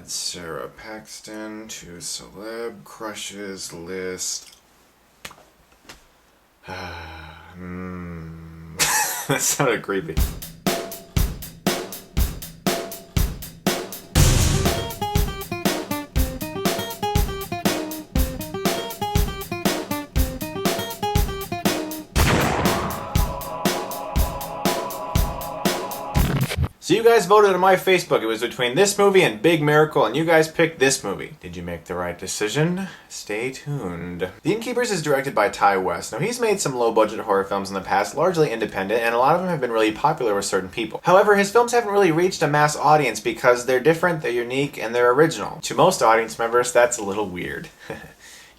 Add Sara Paxton to celeb crushes list. That sounded creepy. So you guys voted on my Facebook. It was between this movie and Big Miracle, and you guys picked this movie. Did you make the right decision? Stay tuned. The Innkeepers is directed by Ty West. Now, he's made some low-budget horror films in the past, largely independent, and a lot of them have been really popular with certain people. However, his films haven't really reached a mass audience because they're different, they're unique, and they're original. To most audience members, that's a little weird.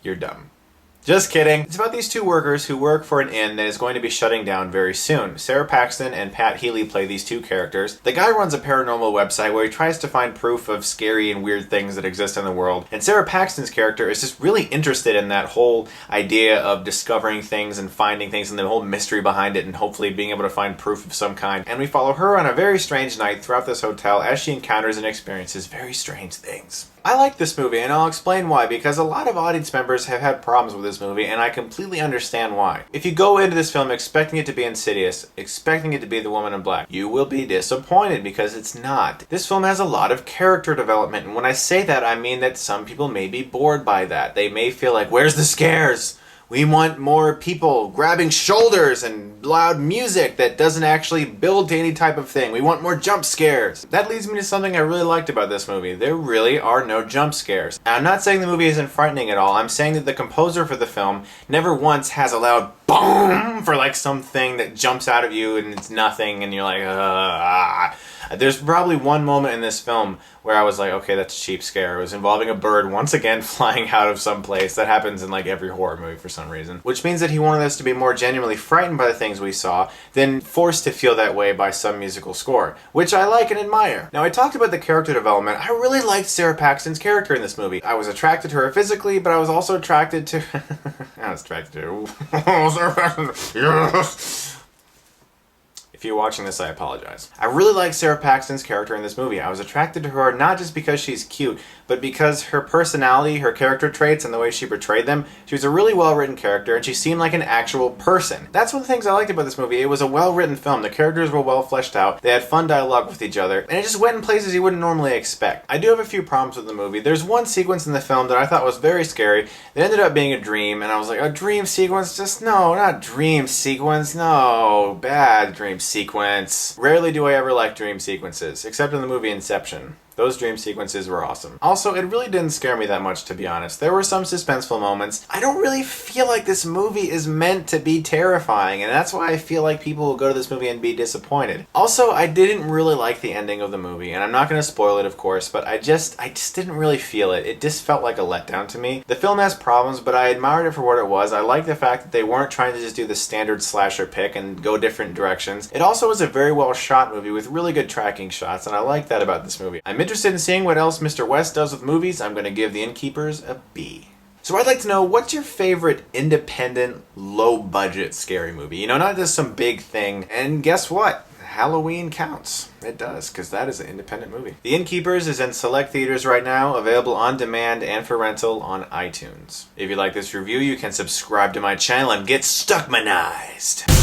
You're dumb. Just kidding. It's about these two workers who work for an inn that is going to be shutting down very soon. Sara Paxton and Pat Healy play these two characters. The guy runs a paranormal website where he tries to find proof of scary and weird things that exist in the world. And Sara Paxton's character is just really interested in that whole idea of discovering things and finding things and the whole mystery behind it and hopefully being able to find proof of some kind. And we follow her on a very strange night throughout this hotel as she encounters and experiences very strange things. I like this movie, and I'll explain why, because a lot of audience members have had problems with this movie, and I completely understand why. If you go into this film expecting it to be Insidious, expecting it to be The Woman in Black, you will be disappointed because it's not. This film has a lot of character development, and when I say that, I mean that some people may be bored by that. They may feel like, where's the scares? We want more people grabbing shoulders and loud music that doesn't actually build to any type of thing. We want more jump scares. That leads me to something I really liked about this movie. There really are no jump scares. Now, I'm not saying the movie isn't frightening at all. I'm saying that the composer for the film never once has a loud boom for like something that jumps out of you and it's nothing and you're like, There's probably one moment in this film where I was like, okay, that's a cheap scare. It was involving a bird once again flying out of some place. That happens in like every horror movie for some reason. Which means that he wanted us to be more genuinely frightened by the things we saw than forced to feel that way by some musical score, which I like and admire. Now, I talked about the character development. I really liked Sara Paxton's character in this movie. I was attracted to her physically, but I was also attracted to... I was attracted to her. Sara Paxton. Yes. If you're watching this, I apologize. I really like Sara Paxton's character in this movie. I was attracted to her not just because she's cute, but because her personality, her character traits, and the way she portrayed them. She was a really well-written character, and she seemed like an actual person. That's one of the things I liked about this movie. It was a well-written film. The characters were well fleshed out. They had fun dialogue with each other, and it just went in places you wouldn't normally expect. I do have a few problems with the movie. There's one sequence in the film that I thought was very scary. It ended up being a dream, and I was like, a dream sequence? Just no, not dream sequence. No, bad dream sequence. Rarely do I ever like dream sequences, except in the movie Inception. Those dream sequences were awesome. Also, it really didn't scare me that much, to be honest. There were some suspenseful moments. I don't really feel like this movie is meant to be terrifying, and that's why I feel like people will go to this movie and be disappointed. Also, I didn't really like the ending of the movie, and I'm not going to spoil it, of course, but I just didn't really feel it. It just felt like a letdown to me. The film has problems, but I admired it for what it was. I like the fact that they weren't trying to just do the standard slasher pick and go different directions. It also was a very well shot movie with really good tracking shots, and I like that about this movie. I'm interested in seeing what else Mr. West does with movies. I'm going to give The Innkeepers a B. So I'd like to know, what's your favorite independent, low-budget scary movie? You know, not just some big thing. And guess what? Halloween counts. It does, because that is an independent movie. The Innkeepers is in select theaters right now, available on demand and for rental on iTunes. If you like this review, you can subscribe to my channel and get Stuckmanized.